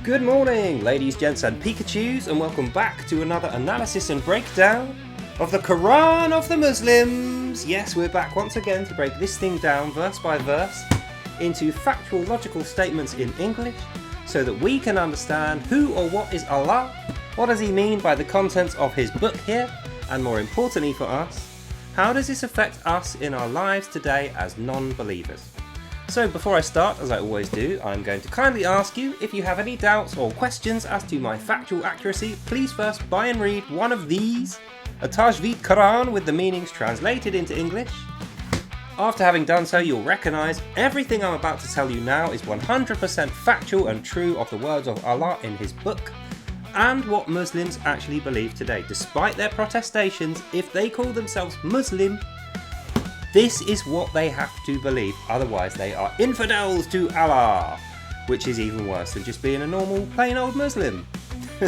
Good morning, ladies, gents and Pikachus, and welcome back to another analysis and breakdown of the Qur'an of the Muslims. Yes, we're back once again to break this thing down verse by verse into factual, logical statements in English so that we can understand who or what is Allah, what does he mean by the contents of his book here, and more importantly for us, how does this affect us in our lives today as non-believers? So before I start, as I always do, I'm going to kindly ask you if you have any doubts or questions as to my factual accuracy, please first buy and read one of these, a Tajweed Qur'an with the meanings translated into English. After having done so, you'll recognise everything I'm about to tell you now is 100% factual and true of the words of Allah in his book, and what Muslims actually believe today. Despite their protestations, if they call themselves Muslim, this is what they have to believe, otherwise they are infidels to Allah, which is even worse than just being a normal plain old Muslim.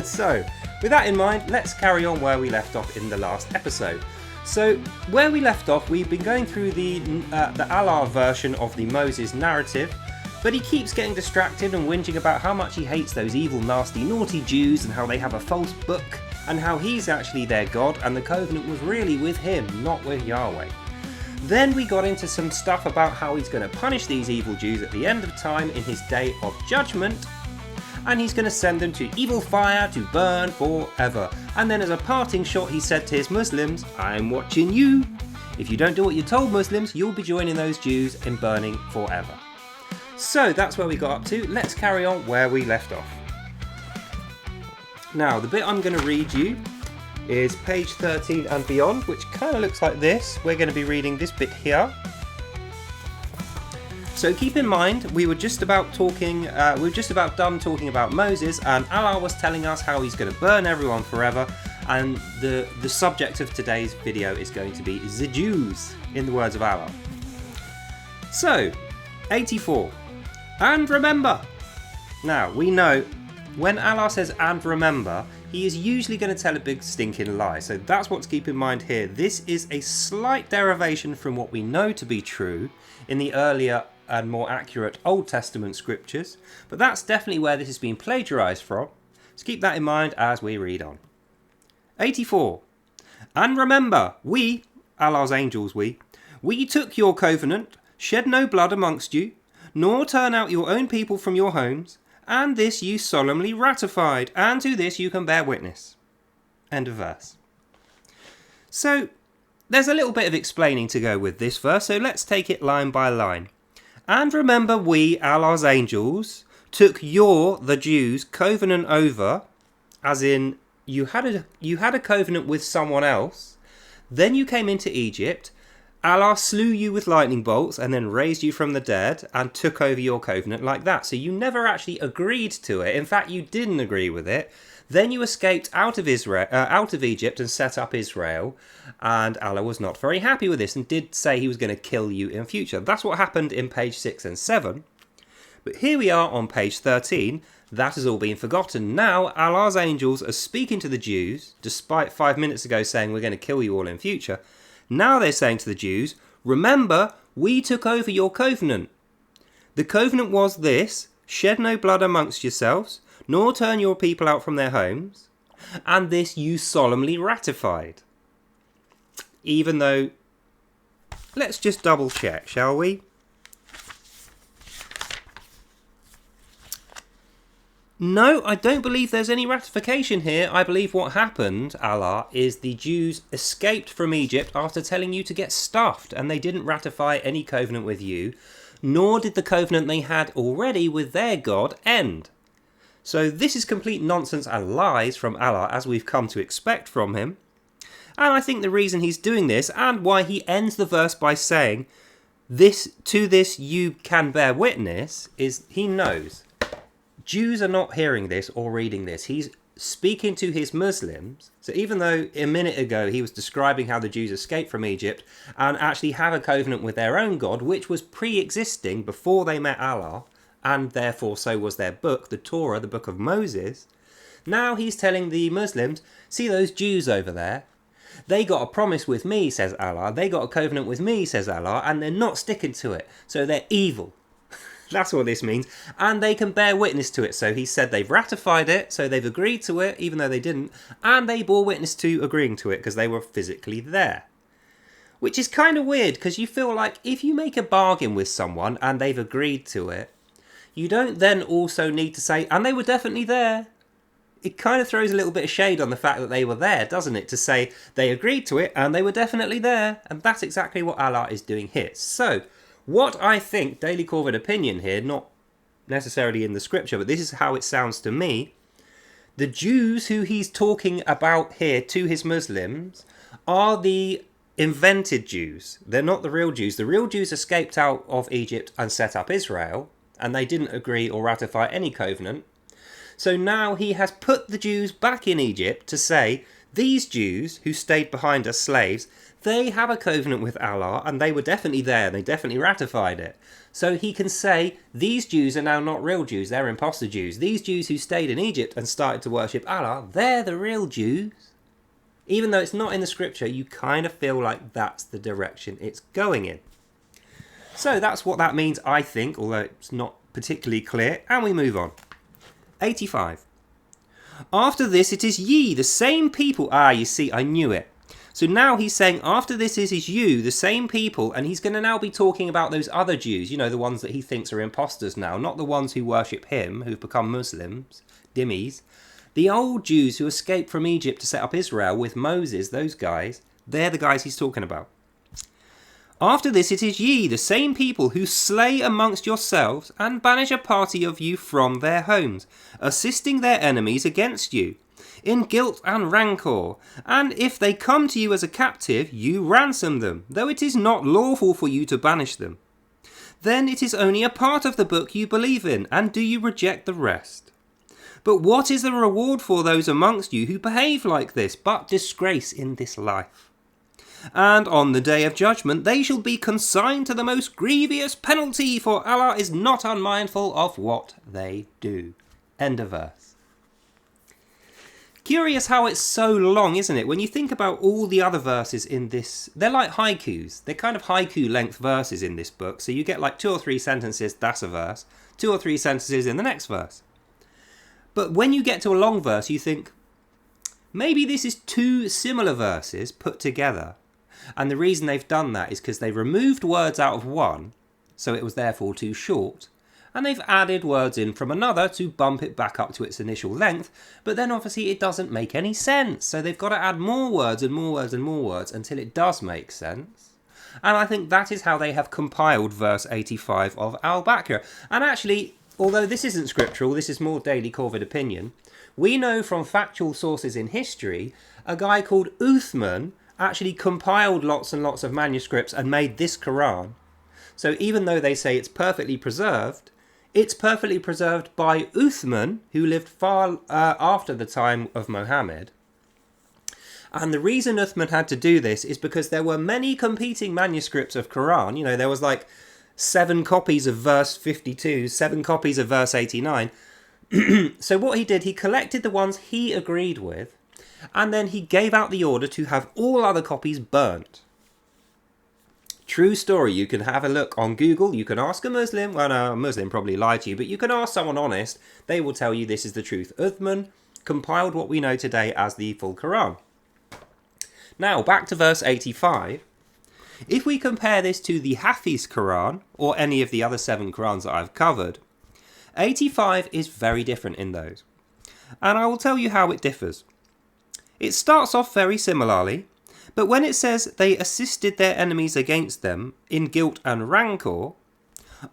So, with that in mind, let's carry on where we left off in the last episode. So, where we left off, we've been going through the Allah version of the Moses narrative, but he keeps getting distracted and whinging about how much he hates those evil, nasty, naughty Jews and how they have a false book and how he's actually their God and the covenant was really with him, not with Yahweh. Then we got into some stuff about how he's going to punish these evil Jews at the end of time in his day of judgment, and he's going to send them to evil fire to burn forever. And then as a parting shot he said to his Muslims, I'm watching you. If you don't do what you're told, Muslims, you'll be joining those Jews in burning forever. So that's where we got up to. Let's carry on where we left off. Now the bit I'm going to read you is page 13 and beyond, which kind of looks like this. We're going to be reading this bit here. So keep in mind, we were just about done talking about Moses, and Allah was telling us how he's going to burn everyone forever, and the subject of today's video is going to be the Jews, in the words of Allah. So, 84. And remember! Now, we know when Allah says and remember, he is usually going to tell a big stinking lie. So that's what to keep in mind here. This is a slight derivation from what we know to be true in the earlier and more accurate Old Testament scriptures, but that's definitely where this has been plagiarized from. So keep that in mind as we read on. 84. And remember, we, Allah's angels we took your covenant, shed no blood amongst you, nor turn out your own people from your homes, and this you solemnly ratified, and to this you can bear witness. End of verse. So, there's a little bit of explaining to go with this verse, so let's take it line by line. And remember we, Allah's angels, took your, the Jews, covenant over, as in, you had a covenant with someone else, then you came into Egypt, Allah slew you with lightning bolts and then raised you from the dead and took over your covenant like that. So you never actually agreed to it. In fact, you didn't agree with it. Then you escaped out of Egypt and set up Israel. And Allah was not very happy with this and did say he was going to kill you in future. That's what happened in page 6 and 7. But here we are on page 13. That has all been forgotten. Now Allah's angels are speaking to the Jews, despite 5 minutes ago saying we're going to kill you all in future. Now they're saying to the Jews, remember, we took over your covenant. The covenant was this, shed no blood amongst yourselves, nor turn your people out from their homes, and this you solemnly ratified. Even though, let's just double check, shall we? No, I don't believe there's any ratification here. I believe what happened, Allah, is the Jews escaped from Egypt after telling you to get stuffed, and they didn't ratify any covenant with you, nor did the covenant they had already with their God end. So this is complete nonsense and lies from Allah, as we've come to expect from him. And I think the reason he's doing this, and why he ends the verse by saying, to this you can bear witness, is he knows Jews are not hearing this or reading this. He's speaking to his Muslims. So even though a minute ago he was describing how the Jews escaped from Egypt and actually have a covenant with their own God, which was pre-existing before they met Allah, and therefore so was their book, the Torah, the book of Moses, now he's telling the Muslims, see those Jews over there? They got a promise with me, says Allah. They got a covenant with me, says Allah, and they're not sticking to it. So they're evil. That's what this means. And they can bear witness to it. So he said they've ratified it, so they've agreed to it, even though they didn't. And they bore witness to agreeing to it because they were physically there. Which is kind of weird, because you feel like if you make a bargain with someone and they've agreed to it, you don't then also need to say, and they were definitely there. It kind of throws a little bit of shade on the fact that they were there, doesn't it? To say they agreed to it and they were definitely there. And that's exactly what Allah is doing here. So, what I think, Daily Corvid opinion here, not necessarily in the scripture, but this is how it sounds to me. The Jews who he's talking about here to his Muslims are the invented Jews. They're not the real Jews. The real Jews escaped out of Egypt and set up Israel, and they didn't agree or ratify any covenant. So now he has put the Jews back in Egypt to say, these Jews who stayed behind as slaves, they have a covenant with Allah and they were definitely there, they definitely ratified it. So he can say, these Jews are now not real Jews, they're imposter Jews. These Jews who stayed in Egypt and started to worship Allah, they're the real Jews. Even though it's not in the scripture, you kind of feel like that's the direction it's going in. So that's what that means, I think, although it's not particularly clear, and we move on. 85. After this it is ye, the same people. You see, I knew it. So now he's saying, after this it is you, the same people, and he's going to now be talking about those other Jews, you know, the ones that he thinks are imposters now, not the ones who worship him, who've become Muslims, dhimmis. The old Jews who escaped from Egypt to set up Israel with Moses, those guys, they're the guys he's talking about. After this it is ye, the same people, who slay amongst yourselves, and banish a party of you from their homes, assisting their enemies against you, in guilt and rancour. And if they come to you as a captive, you ransom them, though it is not lawful for you to banish them. Then it is only a part of the book you believe in, and do you reject the rest? But what is the reward for those amongst you who behave like this, but disgrace in this life? And on the day of judgment they shall be consigned to the most grievous penalty, for Allah is not unmindful of what they do. End of verse. Curious how it's so long, isn't it? When you think about all the other verses in this, they're like haikus. They're kind of haiku length verses in this book. So you get like 2 or 3 sentences, that's a verse. 2 or 3 sentences in the next verse. But when you get to a long verse, you think, maybe this is 2 similar verses put together. And the reason they've done that is because they removed words out of one, so it was therefore too short, and they've added words in from another to bump it back up to its initial length, but then obviously it doesn't make any sense, so they've got to add more words and more words and more words until it does make sense. And I think that is how they have compiled verse 85 of Al-Baqarah. And actually, although this isn't scriptural, this is more Daily Corvid opinion, we know from factual sources in history, a guy called Uthman actually compiled lots and lots of manuscripts and made this Qur'an. So even though they say it's perfectly preserved by Uthman, who lived far after the time of Muhammad. And the reason Uthman had to do this is because there were many competing manuscripts of Qur'an. You know, there was like 7 copies of verse 52, 7 copies of verse 89. So what he did, he collected the ones he agreed with, and then he gave out the order to have all other copies burnt. True story. You can have a look on Google. You can ask a Muslim. Well, no, a Muslim probably lied to you, but you can ask someone honest. They will tell you this is the truth. Uthman compiled what we know today as the full Quran. Now, back to verse 85. If we compare this to the Hafiz Quran, or any of the other 7 Qurans that I've covered, 85 is very different in those. And I will tell you how it differs. It starts off very similarly, but when it says they assisted their enemies against them in guilt and rancour,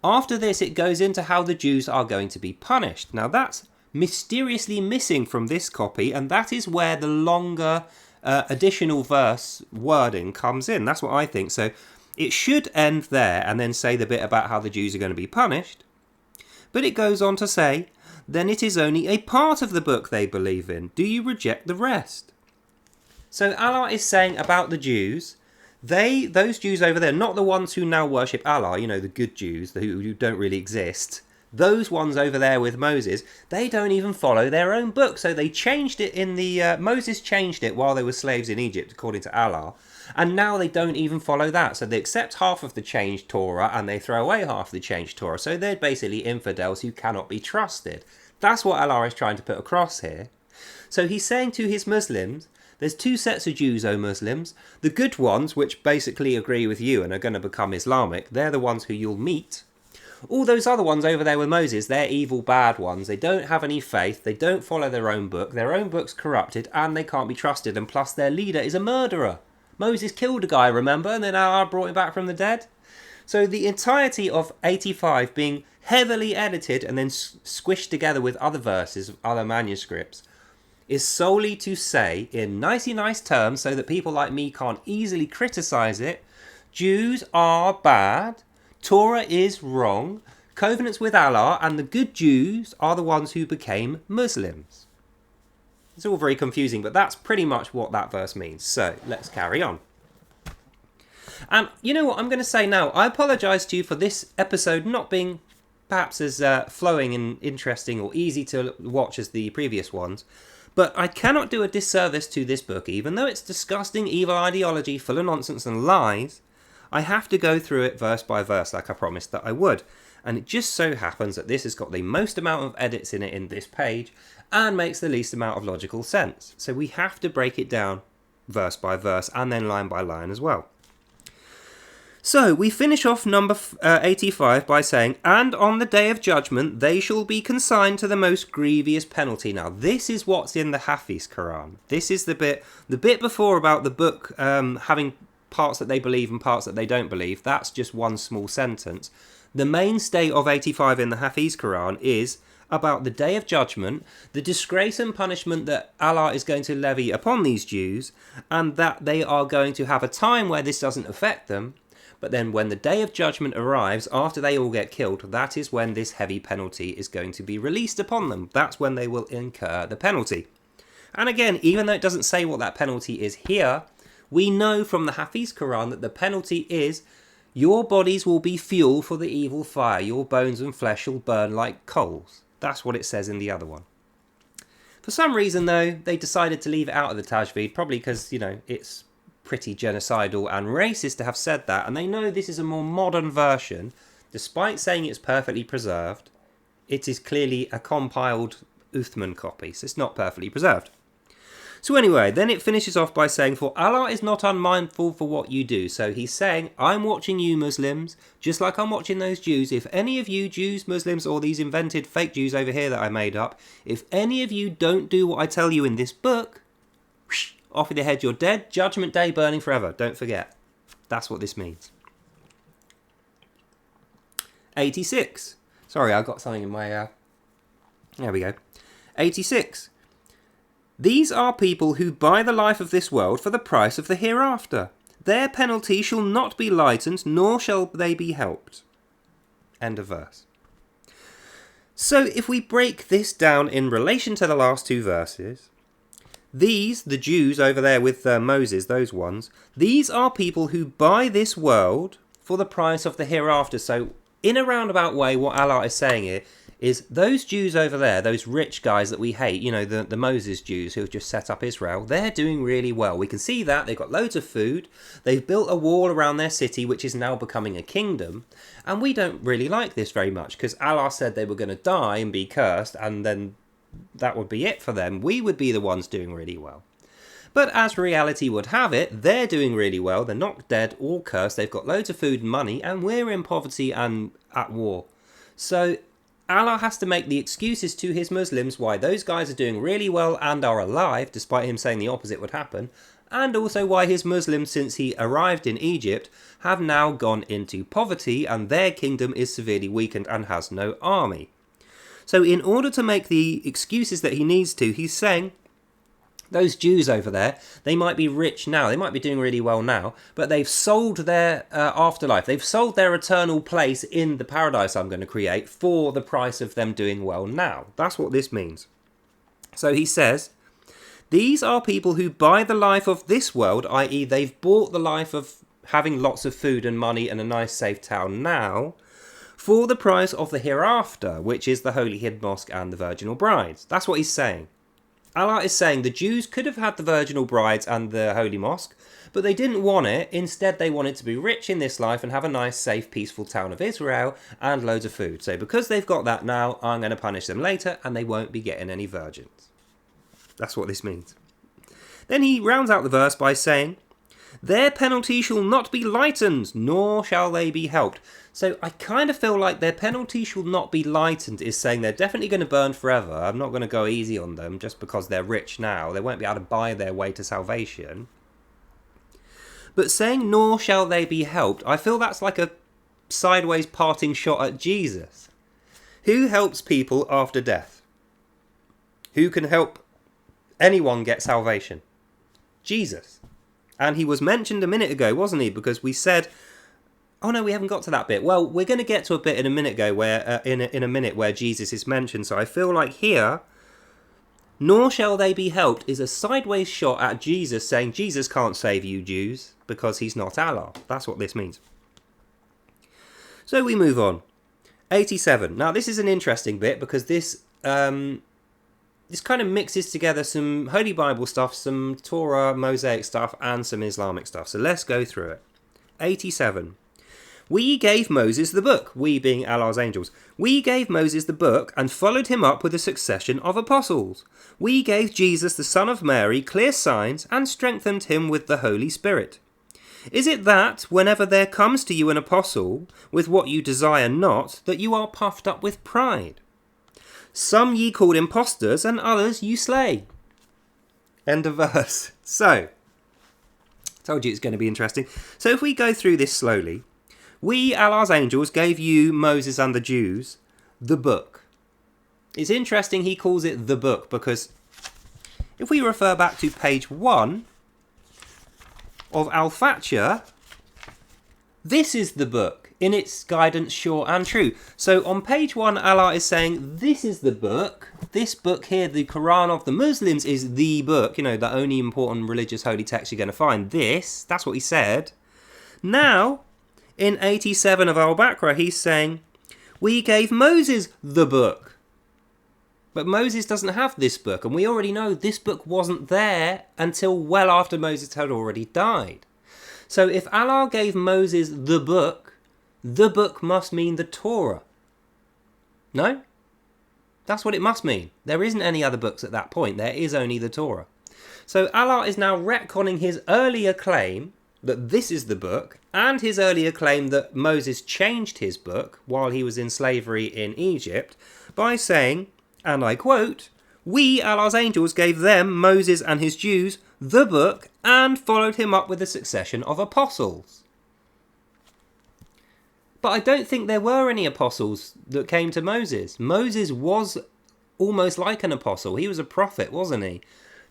after this it goes into how the Jews are going to be punished. Now that's mysteriously missing from this copy, and that is where the longer additional verse wording comes in. That's what I think. So it should end there and then say the bit about how the Jews are going to be punished. But it goes on to say, then it is only a part of the book they believe in. Do you reject the rest? So Allah is saying about the Jews, those Jews over there, not the ones who now worship Allah, you know, the good Jews, who don't really exist. Those ones over there with Moses, they don't even follow their own book. So they changed it Moses changed it while they were slaves in Egypt, according to Allah. And now they don't even follow that. So they accept half of the changed Torah and they throw away half the changed Torah. So they're basically infidels who cannot be trusted. That's what Allah is trying to put across here. So he's saying to his Muslims, there's two sets of Jews, O Muslims. The good ones, which basically agree with you and are going to become Islamic, they're the ones who you'll meet. All those other ones over there with Moses, they're evil, bad ones. They don't have any faith. They don't follow their own book's corrupted, and they can't be trusted. And plus their leader is a murderer. Moses killed a guy, remember? And then Allah brought him back from the dead. So the entirety of 85 being heavily edited and then squished together with other verses, other manuscripts, is solely to say, in nicey nice terms, so that people like me can't easily criticize it, Jews are bad, Torah is wrong, covenants with Allah, and the good Jews are the ones who became Muslims. It's all very confusing, but that's pretty much what that verse means. So, let's carry on. And you know what I'm going to say now? I apologise to you for this episode not being perhaps as flowing and interesting or easy to watch as the previous ones. But I cannot do a disservice to this book, even though it's disgusting evil ideology full of nonsense and lies. I have to go through it verse by verse like I promised that I would. And it just so happens that this has got the most amount of edits in it in this page and makes the least amount of logical sense. So we have to break it down verse by verse and then line by line as well. So we finish off number 85 by saying, and on the day of judgment they shall be consigned to the most grievous penalty. Now this is what's in the Hafiz Qur'an. This is the bit before about the book having parts that they believe and parts that they don't believe. That's just one small sentence. The mainstay of 85 in the Hafiz Qur'an is about the day of judgment, the disgrace and punishment that Allah is going to levy upon these Jews, and that they are going to have a time where this doesn't affect them. But then when the day of judgment arrives, after they all get killed, that is when this heavy penalty is going to be released upon them. That's when they will incur the penalty. And again, even though it doesn't say what that penalty is here, we know from the Hafiz Qur'an that the penalty is your bodies will be fuel for the evil fire. Your bones and flesh will burn like coals. That's what it says in the other one. For some reason, though, they decided to leave it out of the Tajweed, probably because, you know, it's pretty genocidal and racist to have said that, and they know this is a more modern version. Despite saying it's perfectly preserved, it is clearly a compiled Uthman copy, so it's not perfectly preserved. So anyway, then it finishes off by saying, for Allah is not unmindful for what you do. So he's saying, I'm watching you Muslims, just like I'm watching those Jews. If any of you Jews, Muslims, or these invented fake Jews over here that I made up, if any of you don't do what I tell you in this book, off with your head, you're dead. Judgment day, burning forever. Don't forget. That's what this means. 86. Sorry, I got something in my... There we go. 86. These are people who buy the life of this world for the price of the hereafter. Their penalty shall not be lightened, nor shall they be helped. End of verse. So if we break this down in relation to the last two verses... These, the Jews over there with Moses, those ones, these are people who buy this world for the price of the hereafter. So in a roundabout way, what Allah is saying here is those Jews over there, those rich guys that we hate, you know, the Moses Jews who have just set up Israel, they're doing really well. We can see that. They've got loads of food. They've built a wall around their city, which is now becoming a kingdom. And we don't really like this very much because Allah said they were going to die and be cursed, and then that would be it for them. We would be the ones doing really well. But as reality would have it, they're doing really well. They're not dead or cursed. They've got loads of food and money, and we're in poverty and at war. So Allah has to make the excuses to his Muslims why those guys are doing really well and are alive, despite him saying the opposite would happen, and also why his Muslims, since he arrived in Egypt, have now gone into poverty and their kingdom is severely weakened and has no army. So in order to make the excuses that he needs to, he's saying, those Jews over there, they might be rich now, they might be doing really well now, but they've sold their afterlife, they've sold their eternal place in the paradise I'm going to create for the price of them doing well now. That's what this means. So he says, these are people who buy the life of this world, i.e. they've bought the life of having lots of food and money and a nice safe town now, for the price of the hereafter, which is the Holy Hid Mosque and the Virginal Brides. That's what he's saying. Allah is saying the Jews could have had the virginal brides and the holy mosque, but they didn't want it. Instead, they wanted to be rich in this life and have a nice, safe, peaceful town of Israel and loads of food. So because they've got that now, I'm going to punish them later and they won't be getting any virgins. That's what this means. Then he rounds out the verse by saying, their penalty shall not be lightened, nor shall they be helped. So I kind of feel like their penalty shall not be lightened is saying they're definitely going to burn forever. I'm not going to go easy on them just because they're rich now. They won't be able to buy their way to salvation. But saying, nor shall they be helped, I feel that's like a sideways parting shot at Jesus. Who helps people after death? Who can help anyone get salvation? Jesus. And he was mentioned a minute ago, wasn't he? Because we said, oh no, we haven't got to that bit. Well, we're going to get to a bit in a minute ago where in a minute where Jesus is mentioned. So I feel like here, nor shall they be helped is a sideways shot at Jesus saying Jesus can't save you Jews because he's not Allah. That's what this means. So we move on. 87. Now this is an interesting bit because this kind of mixes together some Holy Bible stuff, some Torah, Mosaic stuff, and some Islamic stuff. So let's go through it. 87. We gave Moses the book, we being Allah's angels. We gave Moses the book and followed him up with a succession of apostles. We gave Jesus, the son of Mary, clear signs and strengthened him with the Holy Spirit. Is it that, whenever there comes to you an apostle with what you desire not, that you are puffed up with pride? Some ye called impostors, and others you slay. End of verse. So, told you it's going to be interesting. So if we go through this slowly, we, Allah's angels, gave you, Moses and the Jews, the book. It's interesting he calls it the book, because if we refer back to page 1 of Al-Fatiha, this is the book, in its guidance sure and true. So on page 1, Allah is saying, this is the book. This book here, the Qur'an of the Muslims, is the book. You know, the only important religious holy text you're going to find. This, that's what he said. Now, in 87 of Al-Baqarah, he's saying, we gave Moses the book. But Moses doesn't have this book. And we already know this book wasn't there until well after Moses had already died. So if Allah gave Moses the book must mean the Torah. No? That's what it must mean. There isn't any other books at that point. There is only the Torah. So Allah is now retconning his earlier claim that this is the book, and his earlier claim that Moses changed his book while he was in slavery in Egypt, by saying, and I quote, we, Allah's angels, gave them, Moses and his Jews, the book, and followed him up with a succession of apostles. But I don't think there were any apostles that came to Moses. Moses was almost like an apostle. He was a prophet, wasn't he?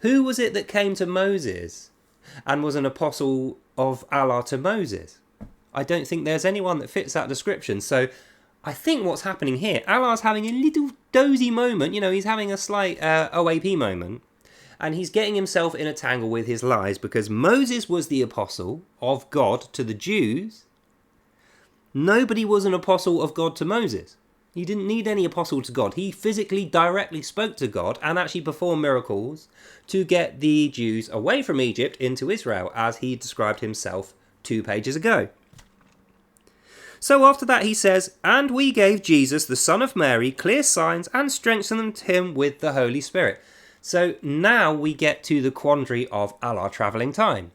Who was it that came to Moses and was an apostle of Allah to Moses? I don't think there's anyone that fits that description. So I think what's happening here, Allah's having a little dozy moment. You know, he's having a slight OAP moment. And he's getting himself in a tangle with his lies because Moses was the apostle of God to the Jews. Nobody was an apostle of God to Moses. He didn't need any apostle to God. He physically directly spoke to God and actually performed miracles to get the Jews away from Egypt into Israel, as he described himself 2 pages ago. So after that he says, and we gave Jesus, the son of Mary, clear signs and strengthened him with the Holy Spirit. So now we get to the quandary of Allah travelling time.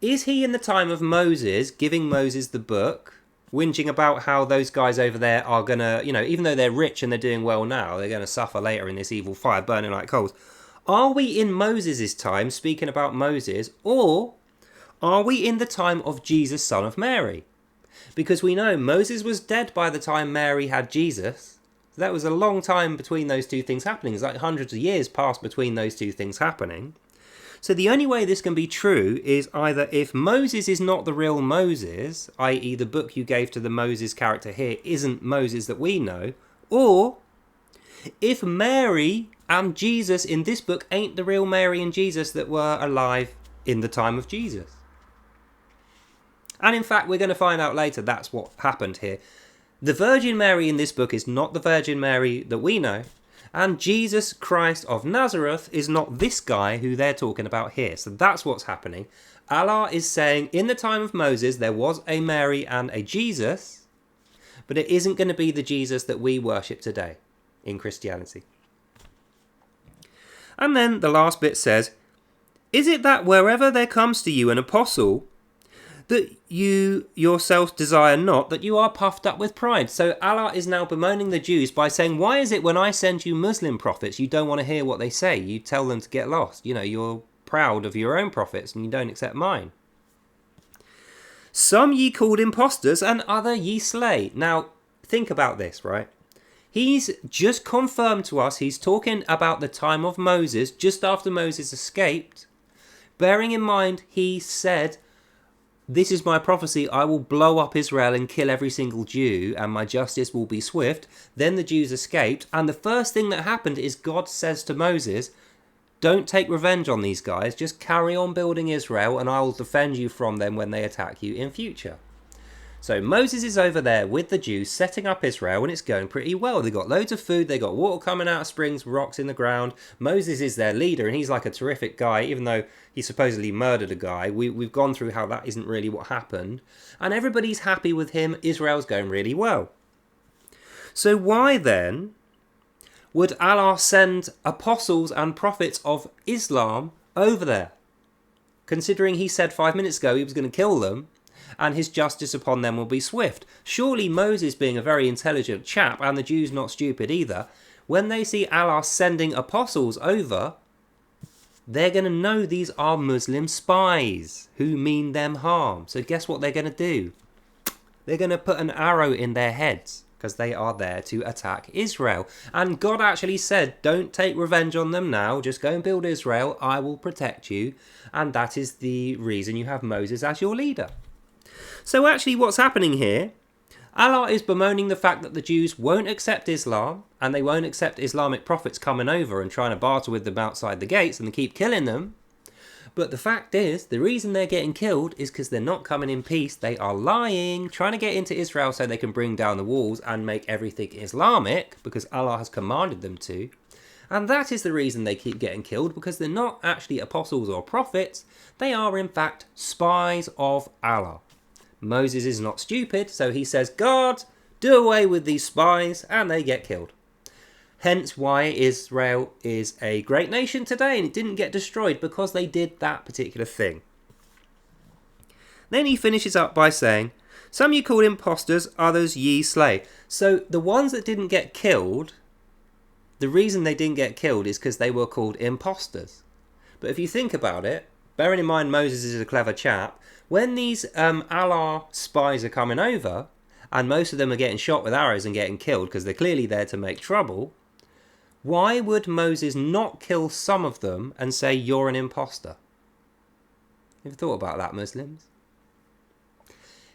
Is he in the time of Moses, giving Moses the book, whinging about how those guys over there are going to, you know, even though they're rich and they're doing well now, they're going to suffer later in this evil fire, burning like coals? Are we in Moses' time, speaking about Moses, or are we in the time of Jesus, son of Mary? Because we know Moses was dead by the time Mary had Jesus. That was a long time between those two things happening. It's like hundreds of years passed between those two things happening. So the only way this can be true is either if Moses is not the real Moses, i.e. the book you gave to the Moses character here isn't Moses that we know, or if Mary and Jesus in this book ain't the real Mary and Jesus that were alive in the time of Jesus. And in fact, we're going to find out later that's what happened here. The Virgin Mary in this book is not the Virgin Mary that we know, And Jesus Christ of Nazareth is not this guy who they're talking about here. So that's what's happening. Allah is saying in the time of Moses there was a Mary and a Jesus, but it isn't going to be the Jesus that we worship today in Christianity. And then the last bit says, is it that wherever there comes to you an apostle, that you yourself desire not, that you are puffed up with pride? So Allah is now bemoaning the Jews by saying, why is it when I send you Muslim prophets, you don't want to hear what they say? You tell them to get lost. You know, you're proud of your own prophets and you don't accept mine. Some ye called impostors and other ye slay. Now, think about this, right? He's just confirmed to us, he's talking about the time of Moses, just after Moses escaped. Bearing in mind, he said, this is my prophecy, I will blow up Israel and kill every single Jew, and my justice will be swift. Then the Jews escaped, and the first thing that happened is God says to Moses, don't take revenge on these guys, just carry on building Israel, and I will defend you from them when they attack you in future. So Moses is over there with the Jews setting up Israel, and it's going pretty well. They got loads of food, they got water coming out of springs, rocks in the ground. Moses is their leader, and he's like a terrific guy, even though he supposedly murdered a guy. We've gone through how that isn't really what happened. And everybody's happy with him. Israel's going really well. So why then would Allah send apostles and prophets of Islam over there? Considering he said 5 minutes ago he was going to kill them, and his justice upon them will be swift. Surely Moses, being a very intelligent chap, and the Jews not stupid either, when they see Allah sending apostles over, they're going to know these are Muslim spies who mean them harm. So guess what they're going to do? They're going to put an arrow in their heads, because they are there to attack Israel. And God actually said, don't take revenge on them now, just go and build Israel, I will protect you. And that is the reason you have Moses as your leader. So actually what's happening here, Allah is bemoaning the fact that the Jews won't accept Islam, and they won't accept Islamic prophets coming over and trying to barter with them outside the gates, and they keep killing them. But the fact is, the reason they're getting killed is because they're not coming in peace. They are lying, trying to get into Israel so they can bring down the walls and make everything Islamic, because Allah has commanded them to. And that is the reason they keep getting killed, because they're not actually apostles or prophets. They are in fact spies of Allah. Moses is not stupid, so he says, God, do away with these spies, and they get killed. Hence why Israel is a great nation today, and it didn't get destroyed, because they did that particular thing. Then he finishes up by saying, some ye call impostors, others ye slay. So the ones that didn't get killed, the reason they didn't get killed is because they were called impostors. But if you think about it, bearing in mind Moses is a clever chap, when these Allah spies are coming over, and most of them are getting shot with arrows and getting killed because they're clearly there to make trouble, why would Moses not kill some of them and say, you're an imposter? Have you thought about that, Muslims?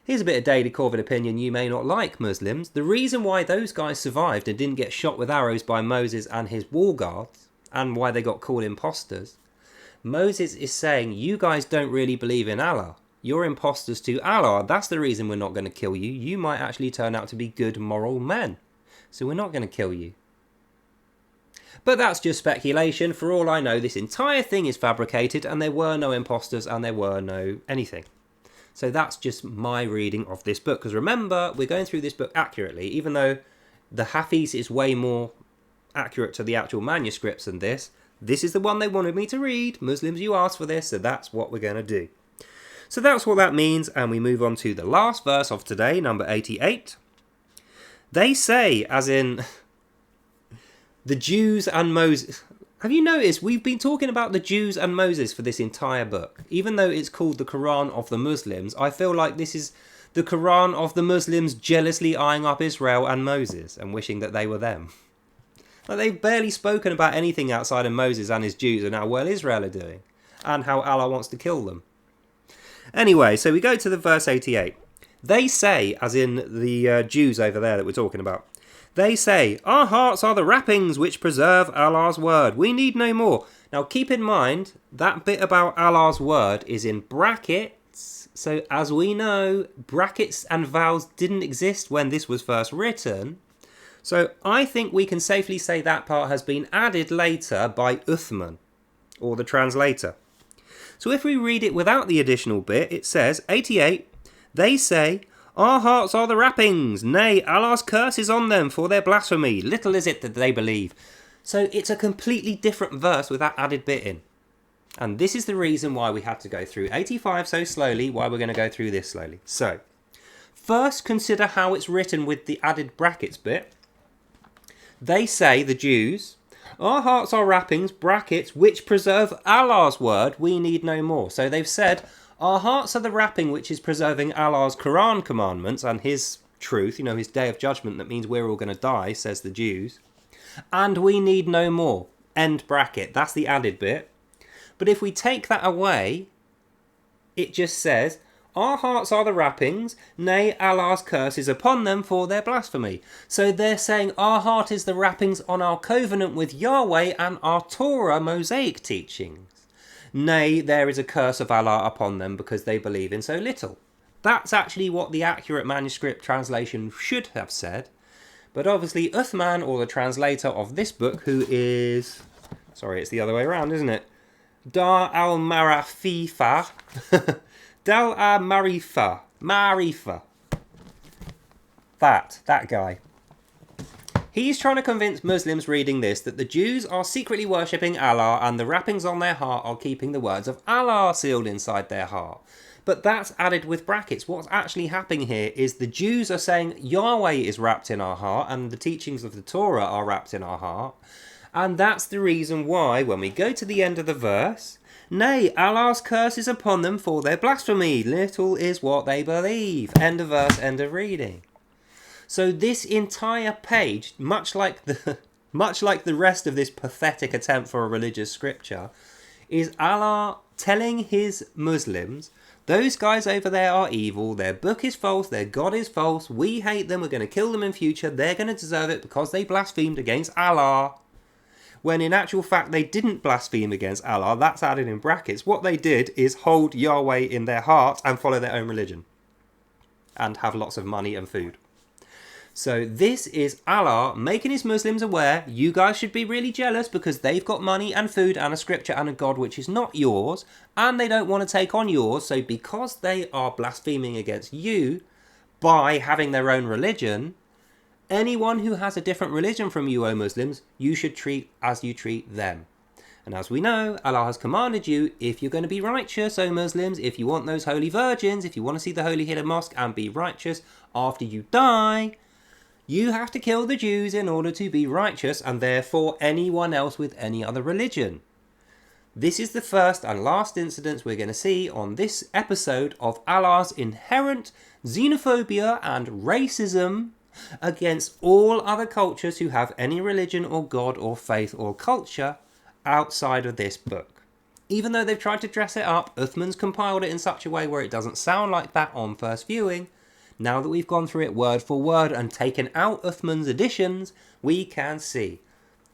Here's a bit of daily Corvid opinion you may not like, Muslims. The reason why those guys survived and didn't get shot with arrows by Moses and his wall guards, and why they got called imposters, Moses is saying, you guys don't really believe in Allah. You're imposters to Allah. That's the reason we're not going to kill you. You might actually turn out to be good moral men. So we're not going to kill you. But that's just speculation. For all I know, this entire thing is fabricated, and there were no imposters and there were no anything. So that's just my reading of this book. Because remember, we're going through this book accurately, even though the Hafiz is way more accurate to the actual manuscripts than this. This is the one they wanted me to read. Muslims, you asked for this, so that's what we're going to do. So that's what that means, and we move on to the last verse of today, number 88. They say, as in the Jews and Moses. Have you noticed we've been talking about the Jews and Moses for this entire book? Even though it's called the Qur'an of the Muslims, I feel like this is the Qur'an of the Muslims jealously eyeing up Israel and Moses and wishing that they were them. Like, they've barely spoken about anything outside of Moses and his Jews and how well Israel are doing, and how Allah wants to kill them. Anyway, so we go to the verse 88. They say, as in the Jews over there that we're talking about, they say, our hearts are the wrappings which preserve Allah's word. We need no more. Now keep in mind, that bit about Allah's word is in brackets. So as we know, brackets and vowels didn't exist when this was first written. So I think we can safely say that part has been added later by Uthman, or the translator. So if we read it without the additional bit, it says, 88, they say, our hearts are the wrappings, nay, Allah's curse is on them for their blasphemy. Little is it that they believe. So it's a completely different verse with that added bit in. And this is the reason why we had to go through 85 so slowly, why we're going to go through this slowly. So, first consider how it's written with the added brackets bit. They say, the Jews, our hearts are wrappings, brackets, which preserve Allah's word, we need no more. So they've said, our hearts are the wrapping which is preserving Allah's Qur'an commandments and his truth, his day of judgment that means we're all going to die, says the Jews. And we need no more. End bracket. That's the added bit. But if we take that away, it just says, our hearts are the wrappings, nay, Allah's curse is upon them for their blasphemy. So they're saying our heart is the wrappings on our covenant with Yahweh and our Torah Mosaic teachings. Nay, there is a curse of Allah upon them because they believe in so little. That's actually what the accurate manuscript translation should have said. But obviously Uthman, or the translator of this book, who is... Sorry, it's the other way around, isn't it? Dar al-Marafifa. Dal al-Marifa. Marifa. That guy. He's trying to convince Muslims reading this that the Jews are secretly worshipping Allah and the wrappings on their heart are keeping the words of Allah sealed inside their heart. But that's added with brackets. What's actually happening here is the Jews are saying Yahweh is wrapped in our heart and the teachings of the Torah are wrapped in our heart. And that's the reason why, when we go to the end of the verse, nay, Allah's curse is upon them for their blasphemy. Little is what they believe. End of verse, end of reading. So this entire page, much like the rest of this pathetic attempt for a religious scripture, is Allah telling his Muslims, those guys over there are evil, their book is false, their God is false, we hate them, we're going to kill them in future, they're going to deserve it because they blasphemed against Allah. When in actual fact they didn't blaspheme against Allah, that's added in brackets. What they did is hold Yahweh in their heart and follow their own religion. And have lots of money and food. So this is Allah making his Muslims aware, you guys should be really jealous because they've got money and food and a scripture and a God which is not yours, and they don't want to take on yours, so because they are blaspheming against you by having their own religion, anyone who has a different religion from you, O Muslims, you should treat as you treat them. And as we know, Allah has commanded you, if you're going to be righteous, O Muslims, if you want those holy virgins, if you want to see the holy hidden mosque and be righteous after you die, you have to kill the Jews in order to be righteous, and therefore anyone else with any other religion. This is the first and last incident we're going to see on this episode of Allah's inherent xenophobia and racism against all other cultures who have any religion or God or faith or culture outside of this book. Even though they've tried to dress it up, Uthman's compiled it in such a way where it doesn't sound like that on first viewing. Now that we've gone through it word for word and taken out Uthman's additions, we can see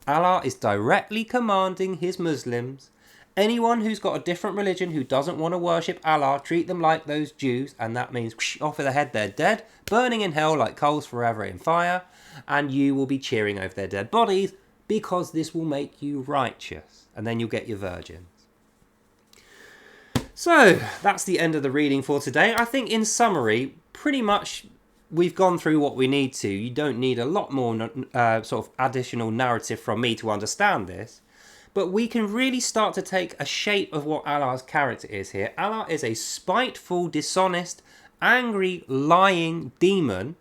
Allah is directly commanding his Muslims, anyone who's got a different religion who doesn't want to worship Allah, treat them like those Jews, and that means whoosh, off with their head, they're dead, burning in hell like coals forever in fire, and you will be cheering over their dead bodies because this will make you righteous, and then you'll get your virgins. So, that's the end of the reading for today. I think in summary, pretty much we've gone through what we need to. You don't need a lot more sort of additional narrative from me to understand this. But we can really start to take a shape of what Allah's character is here. Allah is a spiteful, dishonest, angry, lying demon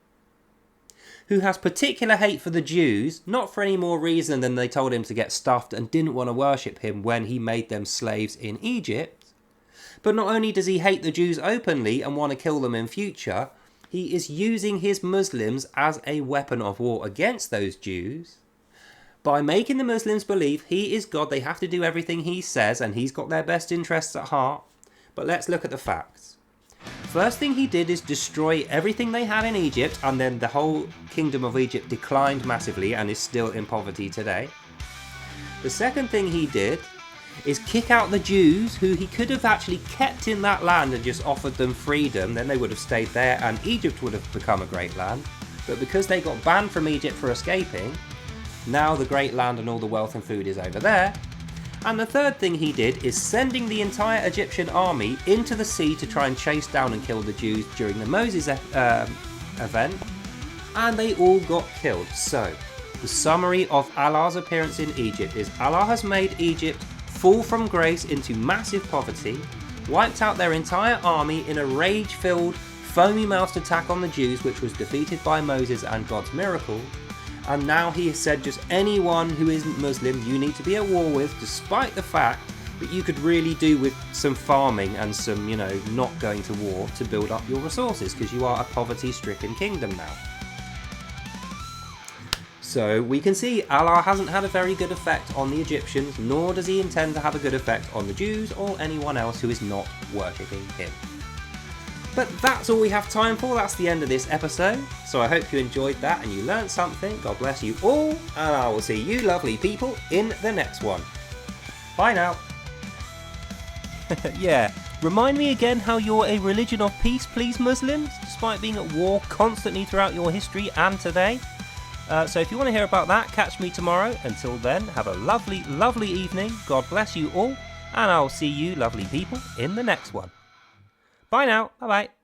who has particular hate for the Jews, not for any more reason than they told him to get stuffed and didn't want to worship him when he made them slaves in Egypt. But not only does he hate the Jews openly and want to kill them in future, he is using his Muslims as a weapon of war against those Jews. By making the Muslims believe he is God, they have to do everything he says and he's got their best interests at heart. But let's look at the facts. First thing he did is destroy everything they had in Egypt, and then the whole kingdom of Egypt declined massively and is still in poverty today. The second thing he did is kick out the Jews, who he could have actually kept in that land and just offered them freedom. Then they would have stayed there and Egypt would have become a great land. but because they got banned from Egypt for escaping, now the great land and all the wealth and food is over there. And the third thing he did is sending the entire Egyptian army into the sea to try and chase down and kill the Jews during the Moses event, and they all got killed. So, the summary of Allah's appearance in Egypt is Allah has made Egypt fall from grace into massive poverty, wiped out their entire army in a rage-filled, foamy-mouthed attack on the Jews, which was defeated by Moses and God's miracle. And now he has said just anyone who isn't Muslim you need to be at war with, despite the fact that you could really do with some farming and some, not going to war to build up your resources, because you are a poverty-stricken kingdom now. So we can see Allah hasn't had a very good effect on the Egyptians, nor does he intend to have a good effect on the Jews or anyone else who is not worshipping him. But that's all we have time for. That's the end of this episode. So I hope you enjoyed that and you learned something. God bless you all, and I will see you lovely people in the next one. Bye now. Yeah, remind me again how you're a religion of peace, please, Muslims, despite being at war constantly throughout your history and today. So if you want to hear about that, catch me tomorrow. Until then, have a lovely, lovely evening. God bless you all, and I'll see you lovely people in the next one. Bye now. Bye-bye.